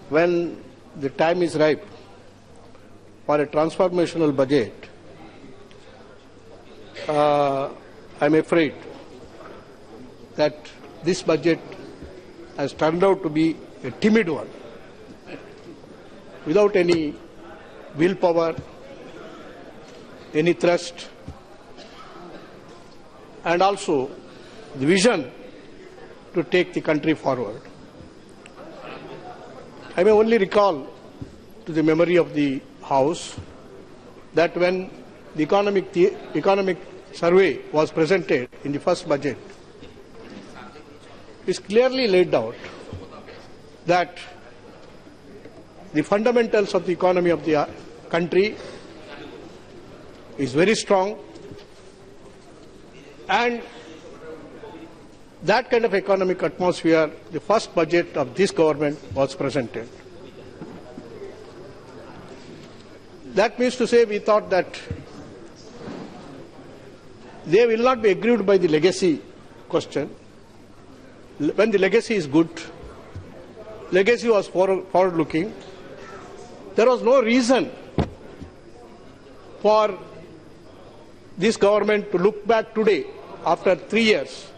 when the time is ripe for a transformational budget, I'm afraid that this budget has turned out to be a timid one, without any willpower, any thrust, and also the vision to take the country forward. I may only recall to the memory of the House that when the economic survey was presented in the first budget, it is clearly laid out that the fundamentals of the economy of the country is very strong, and that kind of economic atmosphere, the first budget of this government was presented. That means to say, we thought that they will not be aggrieved by the legacy question. When the legacy is good, legacy was forward-looking, there was no reason for this government to look back today, after 3 years,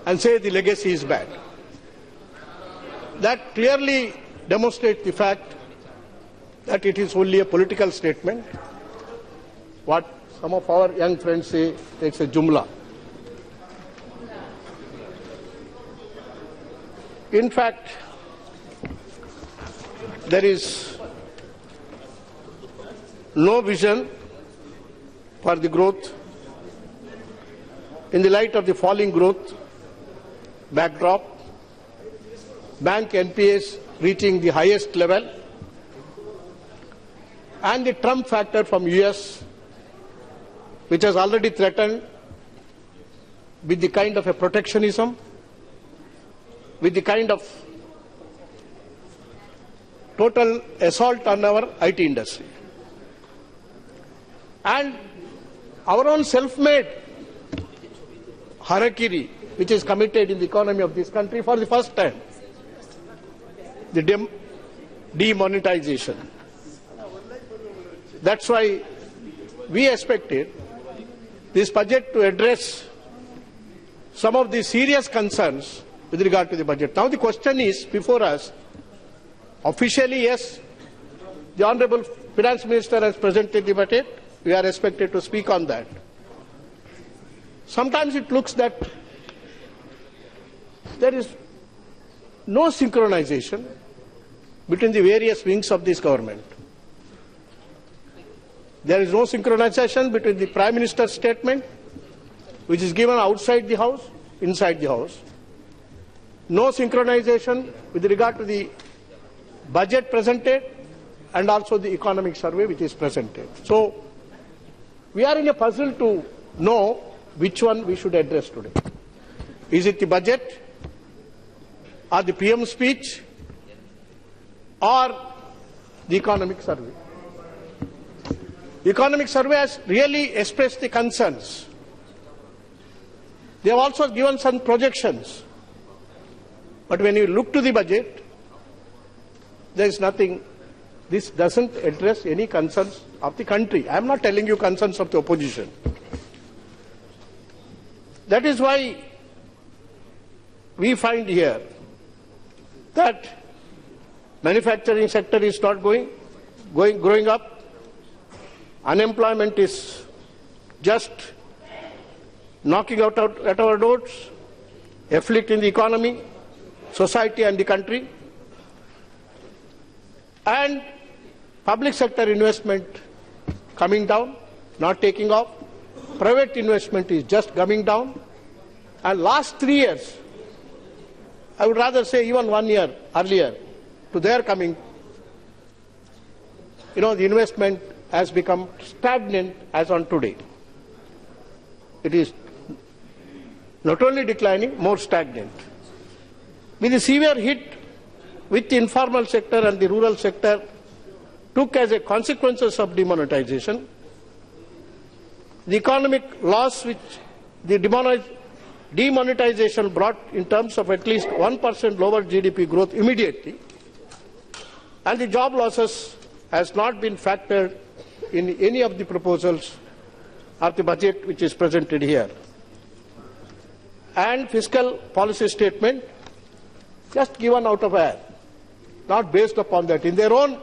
and say the legacy is bad. That clearly demonstrates the fact that it is only a political statement. What some of our young friends say, it's a jumla. In fact, there is no vision for the growth in the light of the falling growth backdrop, bank NPAs reaching the highest level, and the Trump factor from US, which has already threatened with the kind of a protectionism, with the kind of total assault on our IT industry. And our own self-made harakiri, which is committed in the economy of this country for the first time, the demonetization. That's why we expected this budget to address some of the serious concerns with regard to the budget. Now the question is before us, officially yes, the Honorable Finance Minister has presented the budget, we are expected to speak on that. Sometimes it looks that there is no synchronization between the various wings of this government. There is no synchronization between the Prime Minister's statement, which is given outside the House, inside the House. No synchronization with regard to the budget presented and also the economic survey which is presented. So, we are in a puzzle to know which one we should address today. Is it the budget, or the PM speech, or the economic survey? The economic survey has really expressed the concerns. They have also given some projections. But when you look to the budget, there is nothing. This doesn't address any concerns of the country. I am not telling you concerns of the opposition. That is why we find here that manufacturing sector is not growing up. Unemployment is just knocking out at our doors, afflicting the economy, society and the country. And public sector investment coming down, not taking off. Private investment is just coming down. And last 3 years, I would rather say even 1 year earlier to their coming, the investment has become stagnant as on today. It is not only declining, more stagnant. With the severe hit which the informal sector and the rural sector took as a consequences of demonetization, the economic loss which the demonetization brought in terms of at least 1% lower GDP growth immediately, And the job losses has not been factored in any of the proposals of the budget which is presented here. And fiscal policy statement just given out of air, not based upon that. In their own,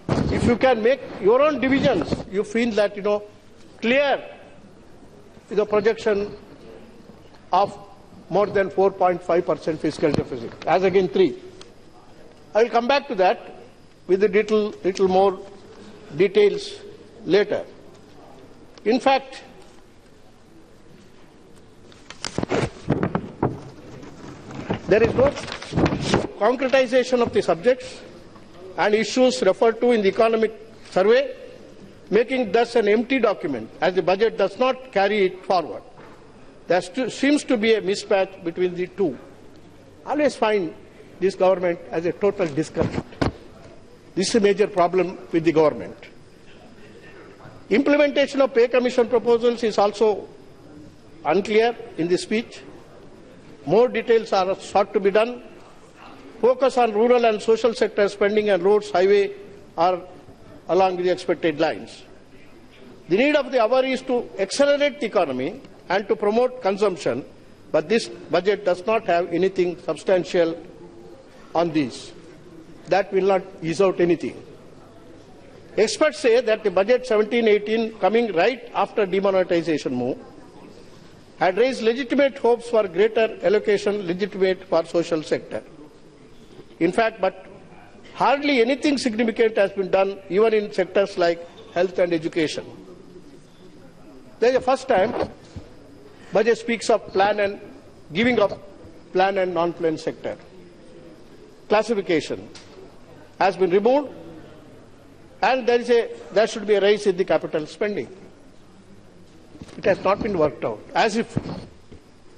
if you can make your own divisions, you feel that, clear the projection of more than 4.5% fiscal deficit, as again 3. I will come back to that with a little more details later. In fact, there is no concretization of the subjects and issues referred to in the economic survey, making thus an empty document, as the budget does not carry it forward. There seems to be a mismatch between the two. I always find this government as a total disconnect. This is a major problem with the government. Implementation of pay commission proposals is also unclear in the speech. More details are sought to be done. Focus on rural and social sector spending and roads, highway are along the expected lines. The need of the hour is to accelerate the economy and to promote consumption, but this budget does not have anything substantial on this. That will not ease out anything. Experts say that the budget 17-18, coming right after demonetization move, had raised legitimate hopes for greater allocation, legitimate for social sector. In fact, but hardly anything significant has been done, even in sectors like health and education. There is the first time budget speaks of plan and giving up plan and non-plan sector. Classification has been removed, and there should be a rise in the capital spending. It has not been worked out, as if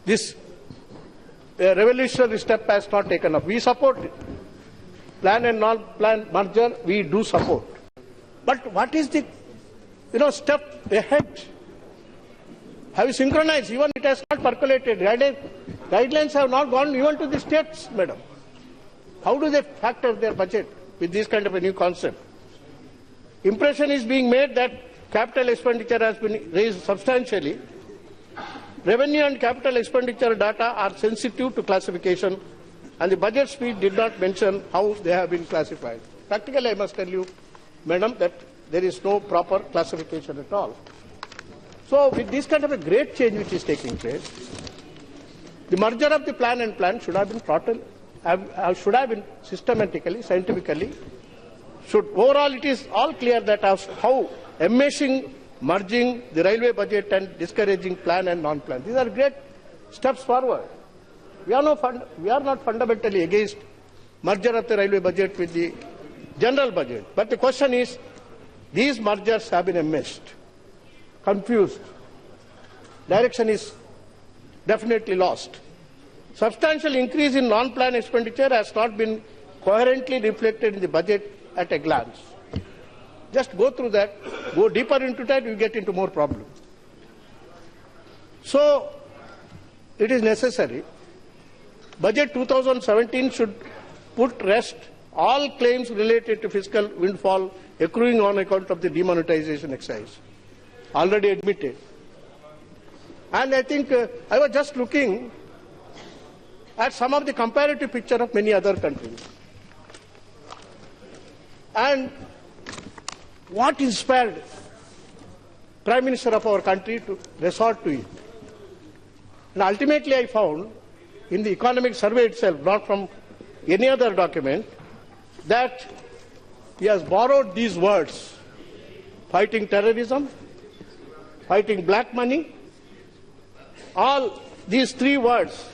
this revolutionary step has not taken up. We support it. Plan and non-plan merger, we do support. But what is the step ahead? Have you synchronized? Even it has not percolated. Guidelines have not gone even to the states, madam. How do they factor their budget with this kind of a new concept? Impression is being made that capital expenditure has been raised substantially. Revenue and capital expenditure data are sensitive to classification, and the budget speech did not mention how they have been classified. Practically, I must tell you, madam, that there is no proper classification at all. So, with this kind of a great change which is taking place, the merger of the plan and plan should have been should have been systematically, scientifically. Overall, it is all clear that how enmeshing, merging the railway budget and discouraging plan and non-plan. These are great steps forward. We are not fundamentally against merger of the railway budget with the general budget. But the question is, these mergers have been enmeshed, confused. Direction is definitely lost. Substantial increase in non-plan expenditure has not been coherently reflected in the budget at a glance. Just go through that, go deeper into that, you get into more problems. So, it is necessary. Budget 2017 should put rest all claims related to fiscal windfall accruing on account of the demonetization exercise, already admitted. And I think I was just looking at some of the comparative picture of many other countries. And what inspired Prime Minister of our country to resort to it? And ultimately I found in the economic survey itself, not from any other document, that he has borrowed these words: fighting terrorism, fighting black money, all these three words,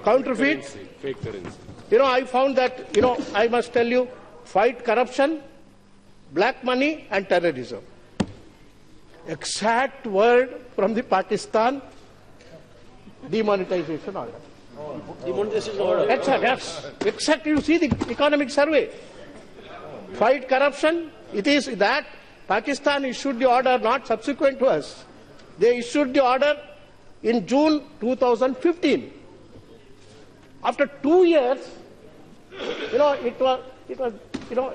counterfeit, fake currency. I found that, I must tell you, fight corruption, black money and terrorism. Exact word from the Pakistan demonetization order. Demonetization order. Yes. Exact. You see the economic survey. Fight corruption. It is that Pakistan issued the order not subsequent to us. They issued the order in June 2015. After 2 years, it was,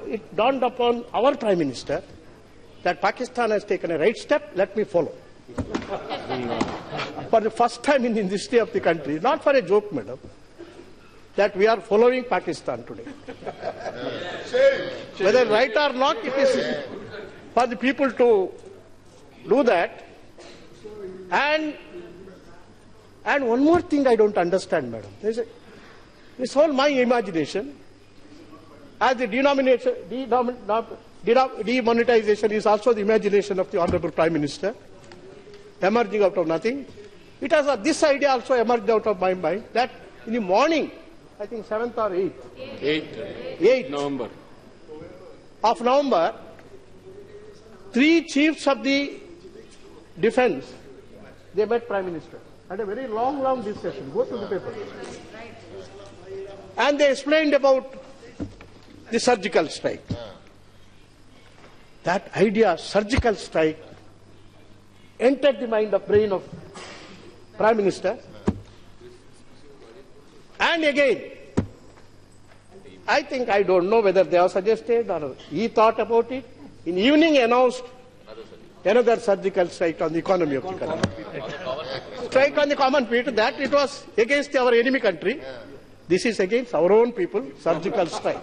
it dawned upon our Prime Minister that Pakistan has taken a right step, let me follow. For the first time in the history of the country, not for a joke, madam, that we are following Pakistan today. Whether right or not, it is for the people to do that. And one more thing I don't understand, madam. This whole my imagination, as the demonetization is also the imagination of the Honorable Prime Minister, emerging out of nothing. It has this idea also emerged out of my mind that in the morning, I think 7th or 8th, 8th November. Of November, 3 chiefs of the defense, they met Prime Minister. Had a very long discussion. Go to the paper. And they explained about the surgical strike. That idea, surgical strike, entered the brain of Prime Minister. And again, I don't know whether they have suggested or he thought about it. In evening announced another surgical strike on the economy of the country. Strike on the common people, that it was against our enemy country. This is against our own people, surgical strike.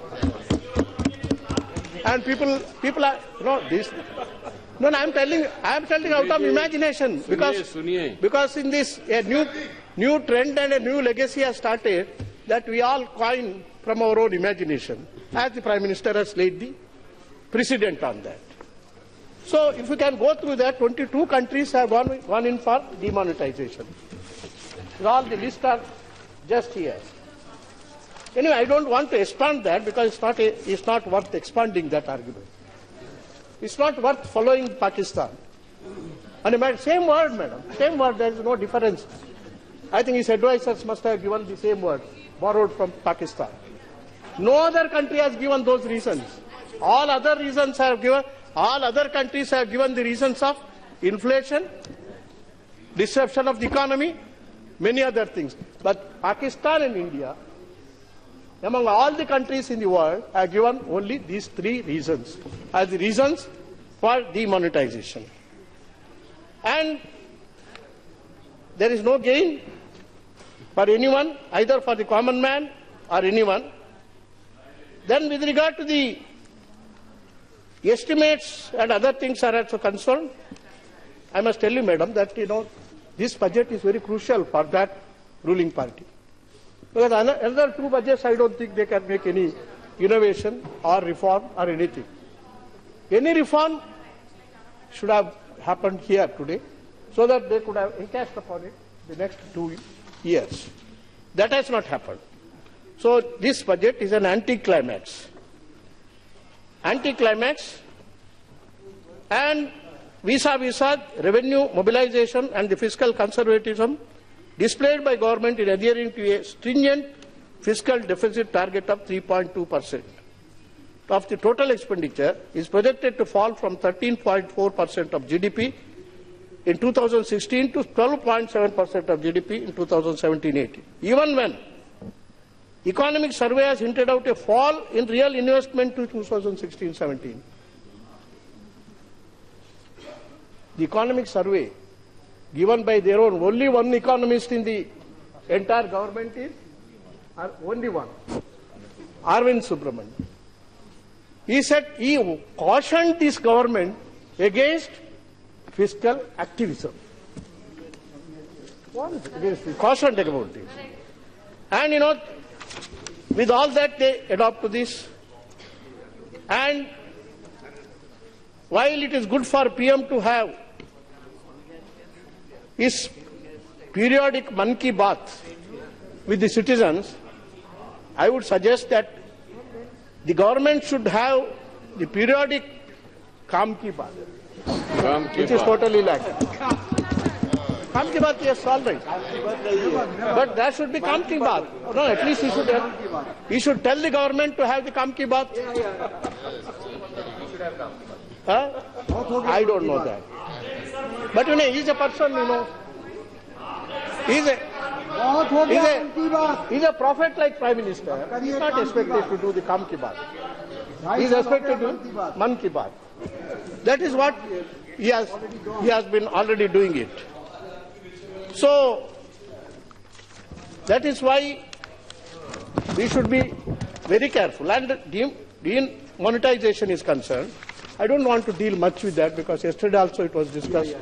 And people are, this. No, I am telling out of imagination, because in this a new trend and a new legacy has started that we all coin from our own imagination, as the Prime Minister has laid the precedent on that. So if we can go through that, 22 countries have gone in for demonetization. All the lists are just here. Anyway, I don't want to expand that because it's not worth expanding that argument. It's not worth following Pakistan. And same word, madam, same word, there is no difference. I think his advisors must have given the same word, borrowed from Pakistan. No other country has given those reasons. All other countries have given the reasons of inflation, disruption of the economy, many other things. But Pakistan and India, among all the countries in the world, have given only these 3 reasons as the reasons for demonetization. And there is no gain for anyone, either for the common man or anyone. Then with regard to the estimates and other things are also concerned, I must tell you, madam, that this budget is very crucial for that ruling party. Because another 2 budgets, I don't think they can make any innovation or reform or anything. Any reform should have happened here today, so that they could have encashed upon it the next 2 years. That has not happened. So this budget is an anticlimax. Anticlimax, and vis-a-vis revenue mobilization and the fiscal conservatism displayed by government in adhering to a stringent fiscal deficit target of 3.2% of the total expenditure is projected to fall from 13.4% of GDP in 2016 to 12.7% of GDP in 2017-18. Even when Economic Survey has hinted out a fall in real investment to 2016-17. The Economic Survey given by their own, only one economist in the entire government is, only one, Arvind Subramanian. He said he cautioned this government against fiscal activism. Cautioned about this. And with all that they adopt to this. And while it is good for PM to have his periodic Man Ki Baat with the citizens, I would suggest that the government should have the periodic Kam Ki Baat, which is totally lacking. Kam Ki Baat, yes, all right. But there should be Kam Ki Baat. No, at least he should tell the government to have the Kam Ki Baat. I don't know that. But he's a person, he's a prophet like Prime Minister. He's not expected to do the Kam Ki Baat. He is expected to Man Ki Baat. That is what he has been already doing it. So that is why we should be very careful. And demonetization is concerned, I don't want to deal much with that because yesterday also it was discussed.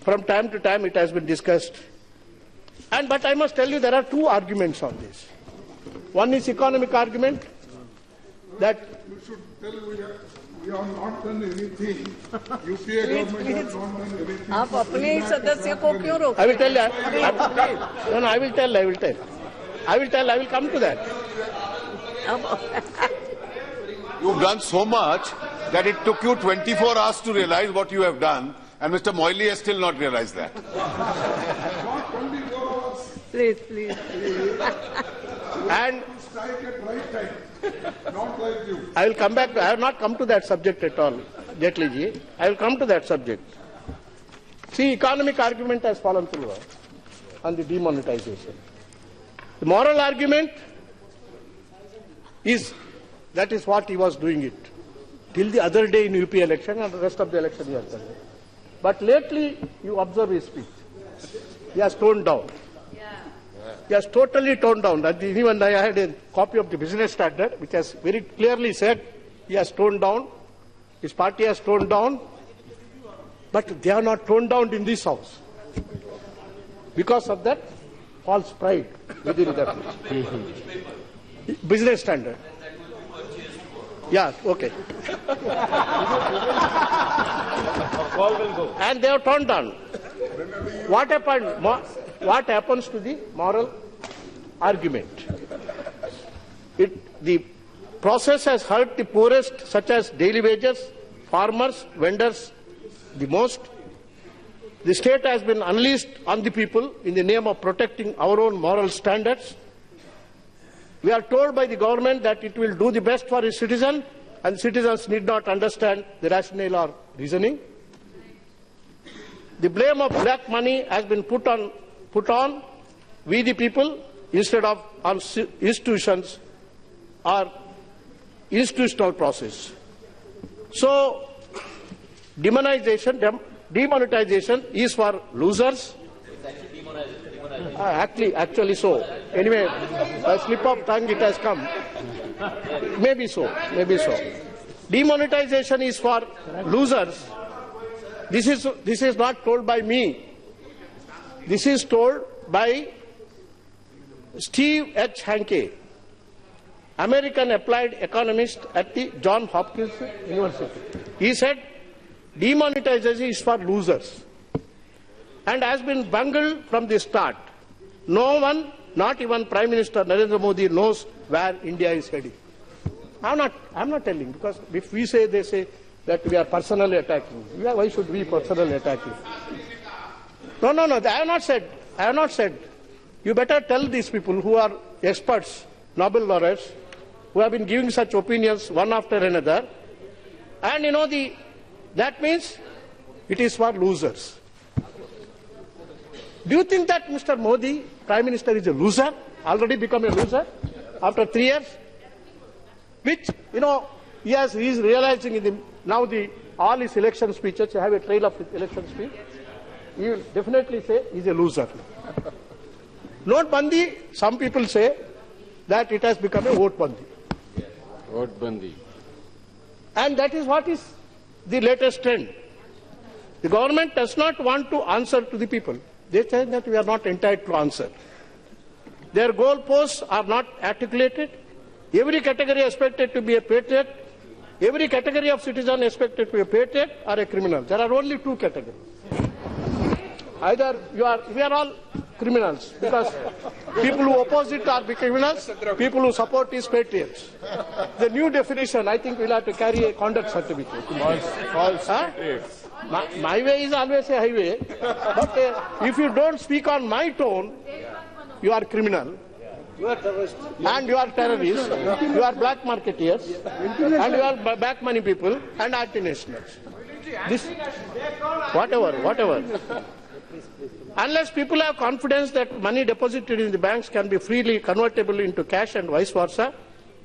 From time to time it has been discussed. But I must tell you there are two arguments on this. One is economic argument that you should tell we have not done anything. UPA government has not done anything. आप अपने ही सदस्य को क्यों रोक? I will tell you. No, I will tell. I will come to that. You've done so much that it took you 24 hours to realize what you have done, and Mr. Moily has still not realized that. Not 24 hours. Please. And strike at right time. Not like you. I will come back. I have not come to that subject at all, Jetli ji. I will come to that subject. See, economic argument has fallen through on the demonetization. The moral argument is that is what he was doing it till the other day in UP election and the rest of the election he has done it. But lately, you observe his speech. He has toned down. He has totally toned down. Even I had a copy of the Business Standard, which has very clearly said he has toned down. His party has toned down. But they are not toned down in this house because of that false pride within them. Business Standard. Yeah, okay. And they are toned down. What happened? What happens to the moral argument? The process has hurt the poorest, such as daily wages, farmers, vendors, the most. The state has been unleashed on the people in the name of protecting our own moral standards. We are told by the government that it will do the best for its citizens, and citizens need not understand the rationale or reasoning. The blame of black money has been put on we the people instead of on institutions or institutional process. So, demonetization is for losers. Actually so. Anyway, by slip of tongue it has come. Maybe so. Demonetization is for losers. This is not told by me. This is told by Steve H. Hanke, American applied economist at the Johns Hopkins University. He said, demonetization is for losers and has been bungled from the start. No one, not even Prime Minister Narendra Modi, knows where India is heading. I'm not telling, because if we say, they say that we are personally attacking. Why should we personally attack you? No, I have not said. You better tell these people who are experts, Nobel laureates, who have been giving such opinions one after another. And that means it is for losers. Do you think that Mr. Modi, Prime Minister, is a loser? Already become a loser after 3 years? Which, he is realizing all his election speeches, you have a trail of his election speech, he will definitely say he is a loser. Note Bandi, some people say that it has become a vote Bandi. Vote Bandi. And that is what is the latest trend. The government does not want to answer to the people. They say that we are not entitled to answer. Their goalposts are not articulated. Every category expected to be a patriot. Every category of citizen expected to be a patriot or a criminal. There are only two categories. Either we are all criminals, because people who oppose it are criminals, people who support is patriots. The new definition, I think we'll have to carry a conduct certificate. False. My way is always a highway, but if you don't speak on my tone, you are criminal. You are terrorist. And you are terrorists, you are black marketeers, and you are back money people and anti-nationals. This, whatever. Unless people have confidence that money deposited in the banks can be freely convertible into cash and vice versa,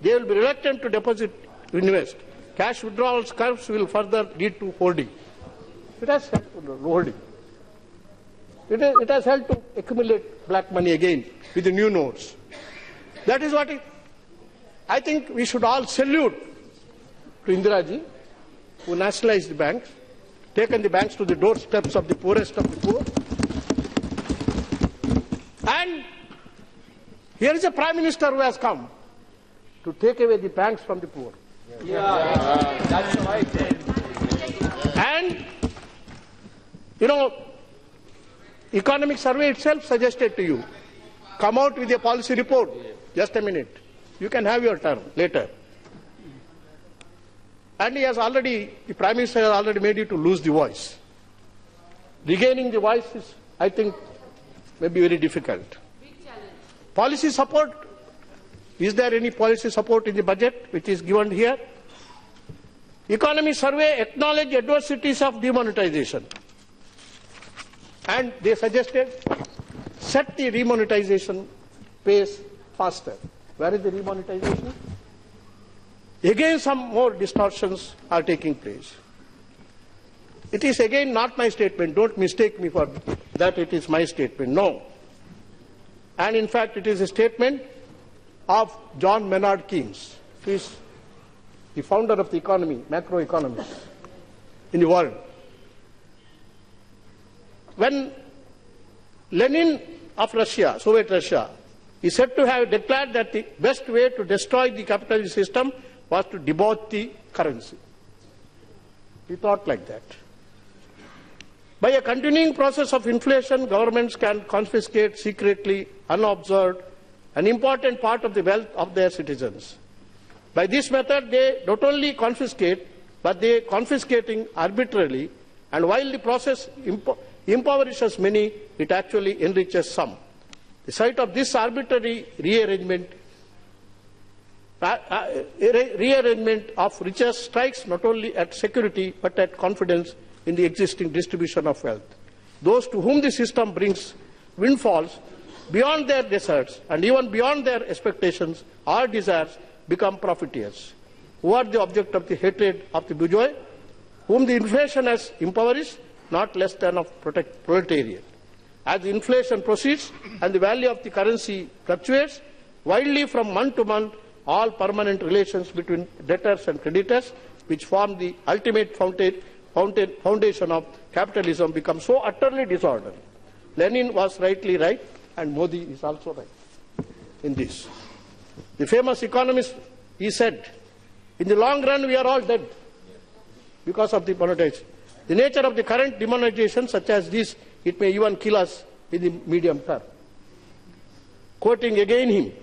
they will be reluctant to deposit invest. Cash withdrawals curves will further lead to hoarding. It has helped to hoarding. It has helped to accumulate black money again with the new notes. That is what I think we should all salute to Indira ji, who nationalized the banks, taken the banks to the doorsteps of the poorest of the poor. And here is a Prime Minister who has come to take away the banks from the poor. Yeah, that's right. And, you know, Economic Survey itself suggested to you, come out with a policy report. Just a minute. You can have your turn later. And the Prime Minister has already made you to lose the voice. Regaining the voice is, I think, may be very difficult. Policy support. Is there any policy support in the budget which is given here? Economy Survey acknowledged adversities of demonetization. And they suggested set the remonetization pace faster. Where is the remonetization? Again, some more distortions are taking place. It is again not my statement. Don't mistake me for that it is my statement. No. And in fact, it is a statement of John Maynard Keynes, who is the founder of the economy, macroeconomics in the world. When Lenin of Russia, Soviet Russia, is said to have declared that the best way to destroy the capitalist system was to debauch the currency. He thought like that. By a continuing process of inflation, governments can confiscate secretly, unobserved, an important part of the wealth of their citizens. By this method, they not only confiscate, but they confiscating arbitrarily, and while the process impoverishes many, it actually enriches some. The sight of this arbitrary rearrangement of riches strikes not only at security but at confidence in the existing distribution of wealth. Those to whom the system brings windfalls beyond their deserts and even beyond their expectations or desires become profiteers, who are the object of the hatred of the bourgeois, whom the inflation has impoverished, not less than of proletariat. As the inflation proceeds and the value of the currency fluctuates widely from month to month, all permanent relations between debtors and creditors, which form the ultimate foundation of capitalism, become so utterly disordered. Lenin was rightly right, and Modi is also right in this. The famous economist, he said, in the long run we are all dead because of the monetization. The nature of the current demonetization, such as this, it may even kill us in the medium term. Quoting again him,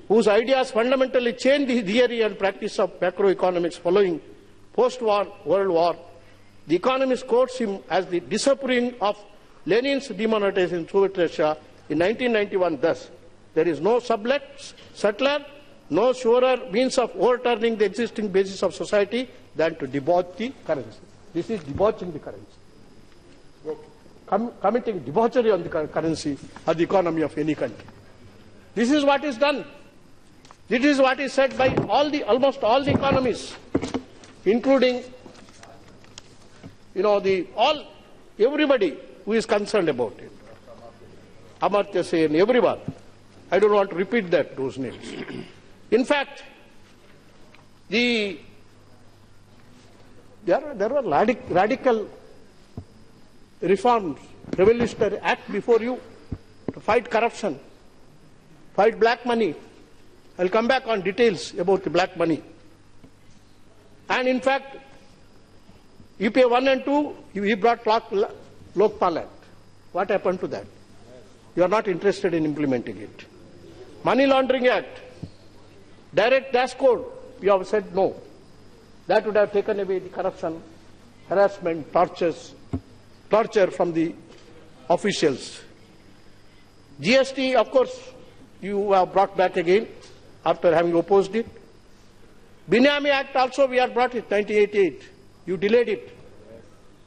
whose ideas fundamentally changed the theory and practice of macroeconomics following post-war World War, the economist quotes him as the disapproving of Lenin's demonetization in Soviet Russia in 1991 thus: there is no subtler, no surer means of overturning the existing basis of society than to debauch the currency. This is debauching the currency. Committing debauchery on the currency or the economy of any country. This is what is done. This is what is said by almost all the economists, including, everybody who is concerned about it. Amartya Sen, everyone. I don't want to repeat those names. In fact, there were radical reforms, revolutionary act before you to fight corruption, fight black money. I'll come back on details about the black money. And in fact, UPA 1 and 2, he brought Lok Sabha Act. What happened to that? You are not interested in implementing it. Money Laundering Act, Direct Tax Code, you have said no. That would have taken away the corruption, harassment, torture from the officials. GST, of course, you have brought back again after having opposed it. Binami Act also we have brought it, 1988. You delayed it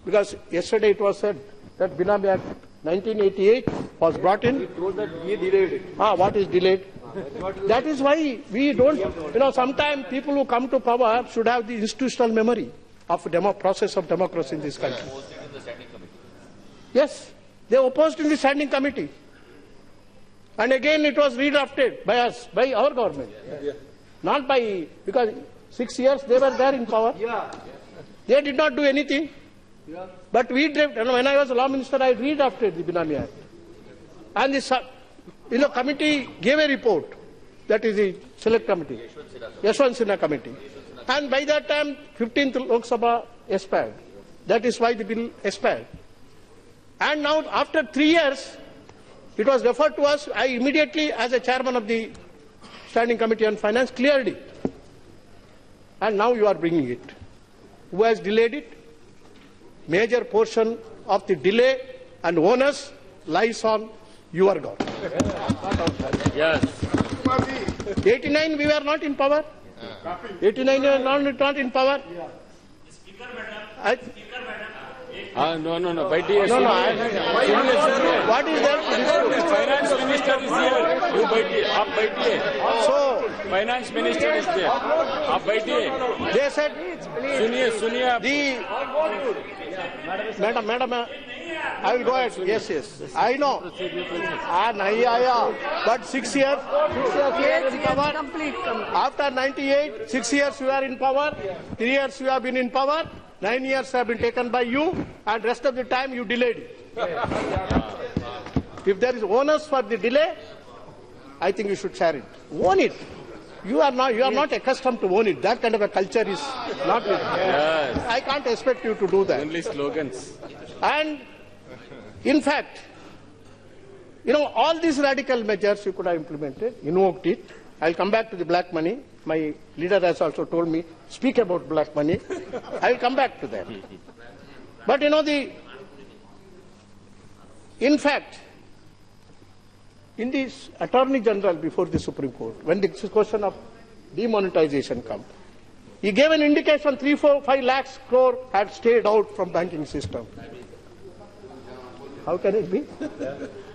because yesterday it was said that Binami Act 1988 was brought in. He told that we delayed it. What is delayed? That is why we don't, sometimes people who come to power should have the institutional memory of process of democracy in this country. Yes, they opposed in the standing committee. And again it was redrafted by us, by our government. Not by, because 6 years they were there in power. They did not do anything. But we drafted, when I was law minister, I redrafted the Binami Act. And the committee gave a report, that is the select committee, Yashwant Sinha committee. And by that time, 15th Lok Sabha expired. That is why the bill expired. And now, after 3 years, it was referred to us. I immediately, as a chairman of the Standing Committee on Finance, cleared it. And now you are bringing it. Who has delayed it? Major portion of the delay and onus lies on your government. Yes. 89 we were not in power. 89 we were not in power. No. Baitiye. No. What is there to dispute? Finance minister is here. You baitiye. Aap baitiye. So, Finance minister is there. Aap baitiye. they said, Suniye. Madam, I will go ahead. Yes. I know. Nahi aaya. But 6 years you are in power. Complete. After 98, 6 years you are in power. 3 years you have been in power. 9 years have been taken by you, and rest of the time you delayed it. If there is onus for the delay, I think you should share it. Own it. You are not accustomed to own it. That kind of a culture is not with you. Yes. I can't expect you to do that. Only slogans. And in fact, all these radical measures you could have implemented, invoked it. I'll come back to the black money. My leader has also told me, speak about black money. I'll come back to that. But in fact, in this Attorney General before the Supreme Court, when the question of demonetization comes, he gave an indication 3, 4, 5 lakhs crore had stayed out from banking system. How can it be?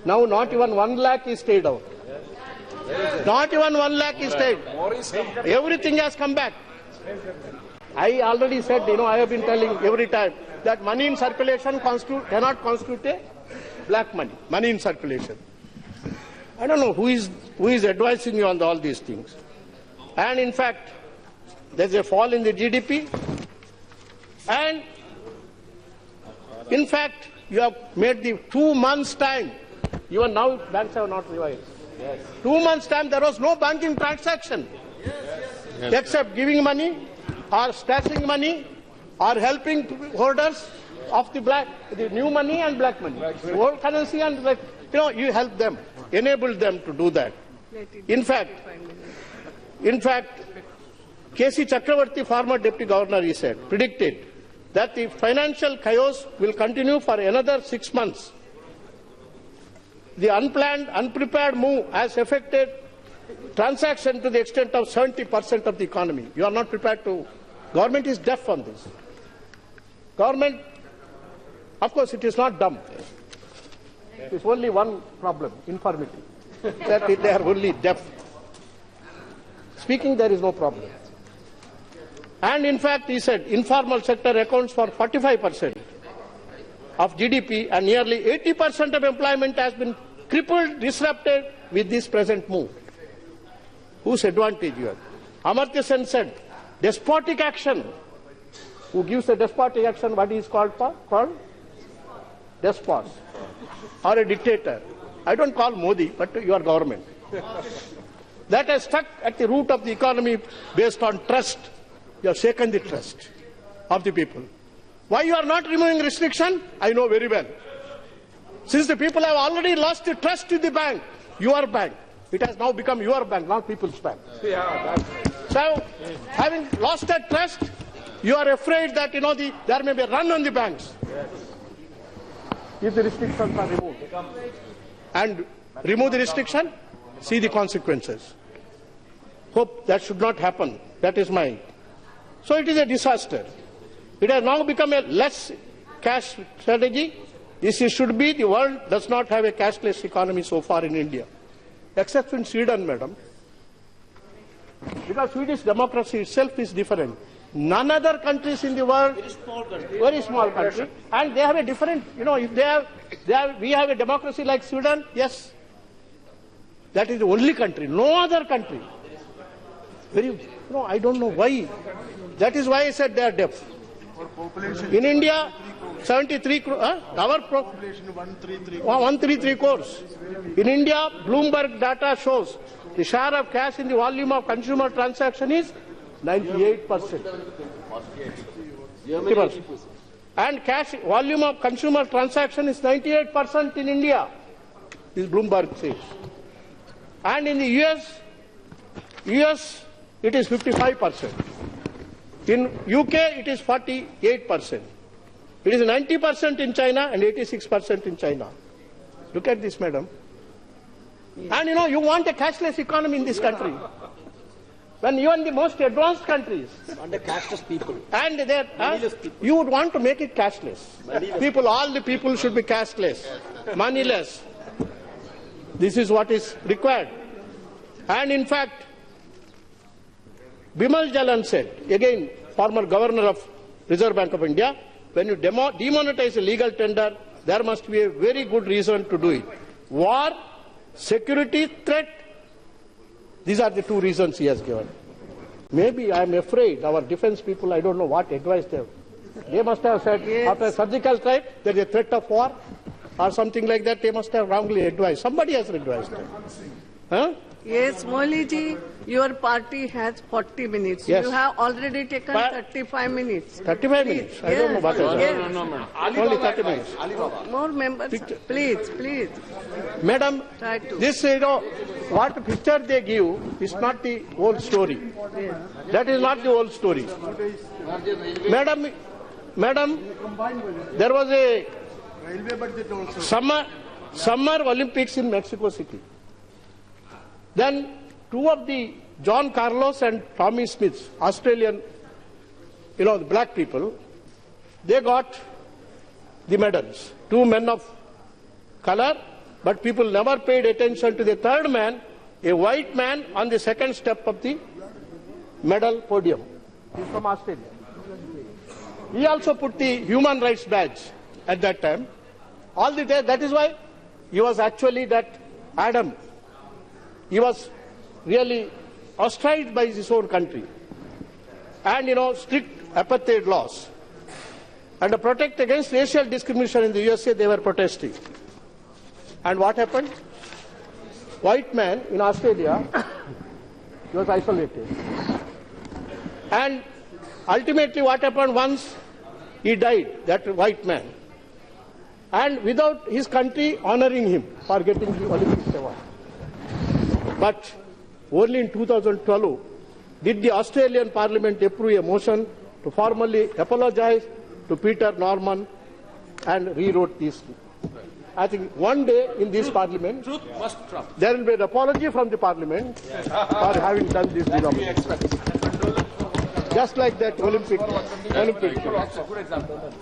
Now not even 1 lakh is stayed out. Not even 1 lakh is stayed. Everything has come back. I already said, I have been telling every time that money in circulation cannot constitute a black money. Money in circulation. I don't know who is advising you on all these things. And in fact, there's a fall in the GDP. And in fact, you have made the 2 months' time. Even now, banks have not revised. 2 months' time, there was no banking transaction. Except giving money, or stashing money, or helping holders of the new money and black money. Old currency and you help them, enable them to do that. In fact, K.C. Chakravarti, former deputy governor, he said, predicted that the financial chaos will continue for another 6 months. The unplanned, unprepared move has affected transaction to the extent of 70% of the economy. You are not prepared to. Government is deaf on this. Government, of course, it is not dumb. It is only one problem, infirmity. That they are only deaf. Speaking, there is no problem. And in fact, he said, informal sector accounts for 45% of GDP and nearly 80% of employment has been crippled, disrupted with this present move. Whose advantage you have? Amartya Sen said, despotic action. Who gives a despotic action? What is called for? Called despot or a dictator. I don't call Modi, but your government. That has stuck at the root of the economy based on trust. You have shaken the trust of the people. Why you are not removing restriction? I know very well. Since the people have already lost the trust in the bank, your bank, it has now become your bank, not people's bank. So, having lost that trust, you are afraid that there may be a run on the banks. If the restrictions are removed. And remove the restriction, see the consequences. Hope that should not happen. That is my. So it is a disaster. It has now become a less cash strategy. This should be, the world does not have a cashless economy so far in India. Except in Sweden, madam. Because Swedish democracy itself is different. None other countries in the world, very small country, and they have a different, if we have a democracy like Sweden, yes, that is the only country, no other country. I don't know why. That is why I said they are deaf. In India, 73 crores, our population 133 crores. In India, Bloomberg data shows the share of cash in the volume of consumer transaction is 98%. And cash volume of consumer transaction is 98% in India, this Bloomberg says. And in the US it is 55%. In UK it is 48%. It is 90% in China and 86% in China. Look at this, madam. And you want a cashless economy in this country. When even the most advanced countries. And the cashless people. And you would want to make it cashless. All the people should be cashless, moneyless. This is what is required. And in fact, Bimal Jalan said, again, former governor of Reserve Bank of India, when you demonetize a legal tender, there must be a very good reason to do it. War, security threat, these are the two reasons he has given. Maybe I am afraid our defense people, I don't know what advice they have. They must have said, after a surgical strike, there is a threat of war or something like that. They must have wrongly advised. Somebody has advised them. Huh? Yes, Moily ji, your party has 40 minutes. Yes. You have already taken 35 minutes. 35 minutes? I don't know what is that. No. Only 30 minutes. More members, please. Madam, Try to. this, what picture they give is not the whole story. That is not the whole story. Madam, there was a summer Olympics in Mexico City. Then two of the John Carlos and Tommy Smiths, Australian, the black people, they got the medals. Two men of color, but people never paid attention to the third man, a white man on the second step of the medal podium. He's from Australia. He also put the human rights badge at that time. All the day, that is why he was actually that Adam. He was really ostracized by his own country. And, strict apartheid laws. And to protect against racial discrimination in the USA, they were protesting. And what happened? White man in Australia, he was isolated. And ultimately what happened once he died, that white man. And without his country honoring him for getting the Olympic award. But only in 2012 did the Australian Parliament approve a motion to formally apologize to Peter Norman and rewrote this. I think one day in this Parliament, there will be an apology from the Parliament for having done this denomination. Just like that Olympic.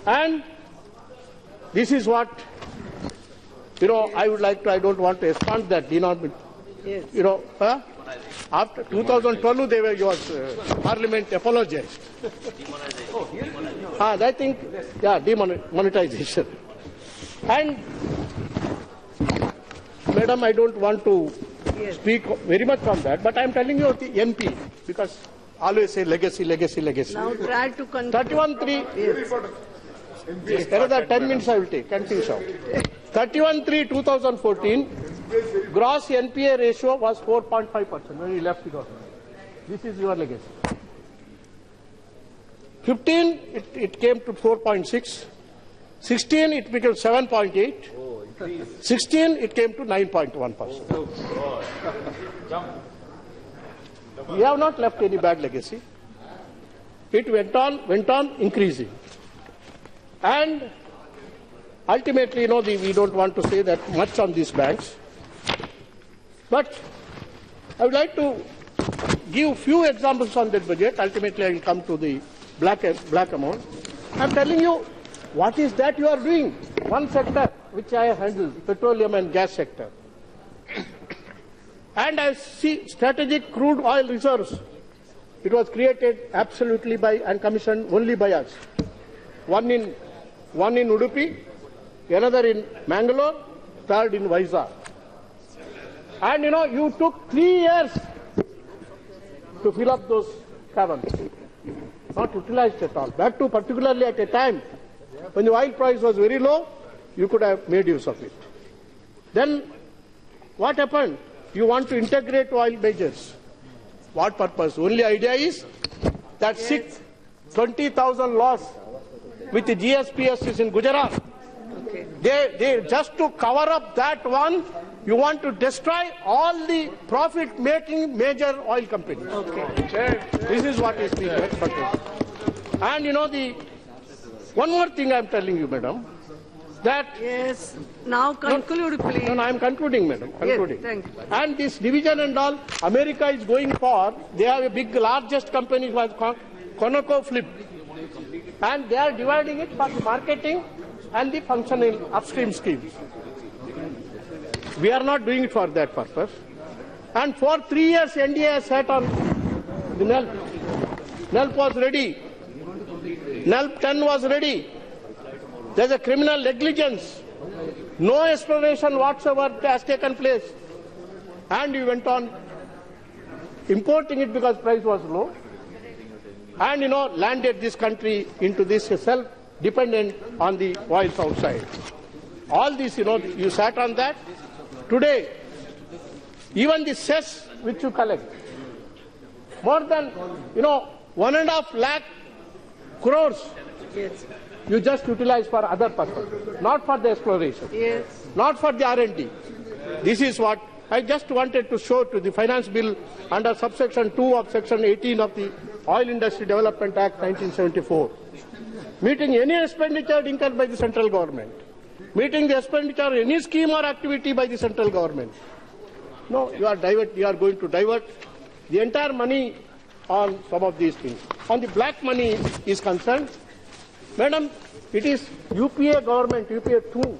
And this is what, I would like to, I don't want to expand that denomination. Yes. After 2012, Parliament apologized. I think, demonetization. And, Madam, I don't want to speak very much on that, but I am telling you the MP, because always say legacy. Now try to conclude. 31-3. Yes. Another 10 minutes I will take and finish out. 31-3-2014, gross NPA ratio was 4.5% when we left the government. This is your legacy. 15, it came to 4.6. 16, it became 7.8. 16, it came to 9.1%. We have not left any bad legacy. It went on increasing. And ultimately, we don't want to say that much on these banks. But I would like to give few examples on that budget. Ultimately, I will come to the black amount. I am telling you, what is that you are doing? One sector which I handle, petroleum and gas sector. And I see strategic crude oil reserves. It was created absolutely by and commissioned only by us. One in Udupi, another in Mangalore, third in Vizag. And you took 3 years to fill up those caverns. Not utilized at all. That too, particularly at a time when the oil price was very low, you could have made use of it. Then what happened? You want to integrate oil majors. What purpose? Only idea is that 20,000 loss with the GSPS in Gujarat. Okay. They just to cover up that one, you want to destroy all the profit-making major oil companies. Okay. This is what is being expected. And one more thing I am telling you, madam, that Yes. Now conclude, please. I am concluding, madam. Concluding. Yes, thank you. And this division and all, America is going for. They have a big, largest company was ConocoPhillips, and they are dividing it for the marketing and the functioning upstream schemes. We are not doing it for that purpose. And for 3 years, NDA has sat on the NELP. NELP was ready. NELP 10 was ready. There's a criminal negligence. No exploration whatsoever has taken place. And we went on importing it because price was low. And, landed this country into this self-dependent on the oils outside. All this, you sat on that. Today, even the cess which you collect, more than, 1.5 lakh crores, Yes. you just utilize for other purposes, not for the exploration, Yes. not for the R&D. This is what I just wanted to show to the finance bill under subsection 2 of section 18 of the Oil Industry Development Act 1974. Meeting any expenditure incurred by the central government. Meeting the expenditure any scheme or activity by the central government. No, you are going to divert the entire money on some of these things. On the black money is concerned, madam, it is UPA government, UPA 2,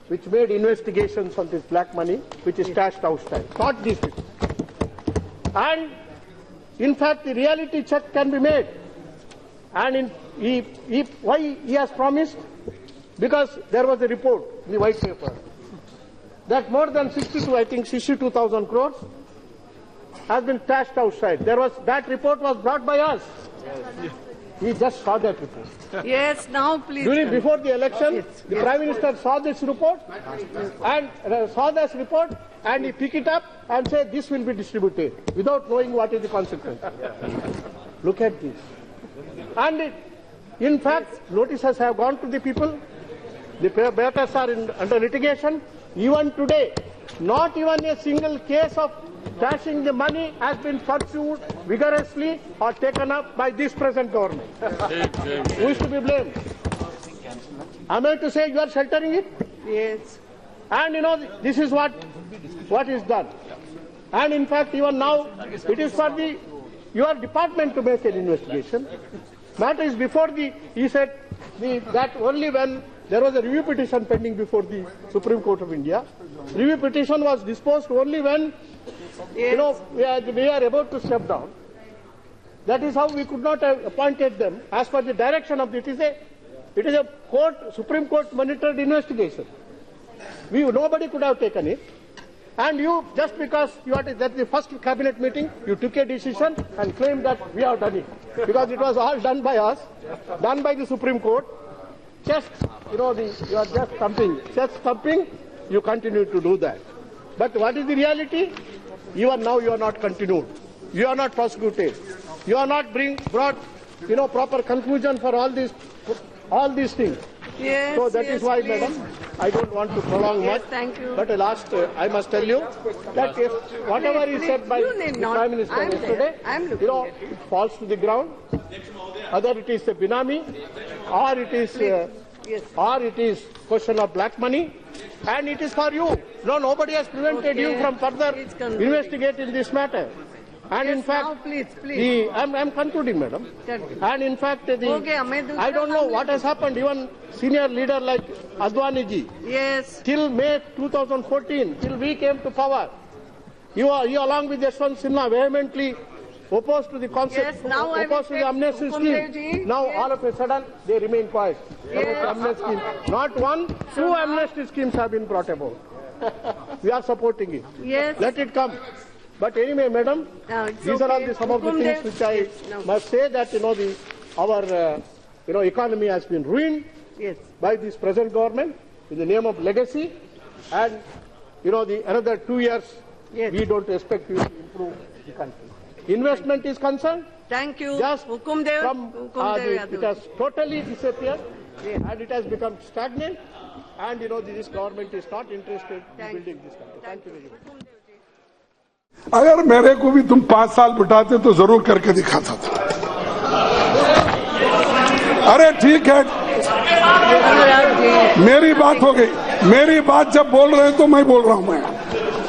which made investigations on this black money, which is stashed outside, not these people. And in fact, the reality check can be made. And why he has promised? Because there was a report in the white paper that more than 62,000 crores has been stashed outside. That report was brought by us. We just saw that report. Yes, now please. Before the election, the Prime Minister saw this report and he picked it up and said this will be distributed without knowing what is the consequence. Look at this. And in fact, notices have gone to the people. The matters are under litigation. Even today, not even a single case of stashing the money has been pursued vigorously or taken up by this present government. Who is to be blamed? Am I to say you are sheltering it? Yes. And this is what is done. And in fact, even now, it is for your department to make an investigation. Matter is before he said that only when there was a review petition pending before the Supreme Court of India. Review petition was disposed only when, we are about to step down. That is how we could not have appointed them as per the direction of it is a Supreme Court monitored investigation. Nobody could have taken it. And you, just because that's the first cabinet meeting, you took a decision and claimed that we have done it. Because it was all done by us, done by the Supreme Court. You are just thumping, you continue to do that. But what is the reality? Even now you are not continued. You are not prosecuted. You are not brought, proper conclusion for all these things. Yes, So that is why, please. madam, I don't want to prolong much. Thank you. But last, I must tell you that if whatever is said by You need the not. Prime Minister I'm there. yesterday, I'm looking at it. it falls to the ground. Either it is a binami, or it is question of black money, and it is for you. Nobody has prevented you from further Please conclude. investigating this matter. And in fact, now, please. I'm concluding, madam. Conclude. And in fact, Okay, I don't know what has happened. Even senior leader like Advani ji, Yes. till May 2014, till we came to power, You along with Yashwant Sinha vehemently opposed to the concept, Yes, now I will opposed to the take amnesty Hukumdev scheme. ji. Now Yes. all of a sudden they remain quiet. Yes. Amnesty scheme. Not one, two amnesty schemes have been brought about. We are supporting it. Yes. Let it come. But anyway, madam, It's these are all okay. some of the Hukumdev. things which I Yes, no. must say that our economy has been ruined Yes. by this present government in the name of legacy, and the another 2 years Yes. we don't expect you to improve the country. Investment is concerned, Thank you. just Hukumdev. from Hukumdev it Yadav. has totally disappeared, Yes. and it has become stagnant, and this government is not interested in Thank building this country. Thank you very much. Hukumdev ji. अगर मेरे को भी तुम 5 साल बिठाते तो जरूर करके दिखाता था। अरे ठीक है, मेरी बात हो गई। मेरी बात जब बोल रहे हैं तो मैं बोल रहा हूं मैं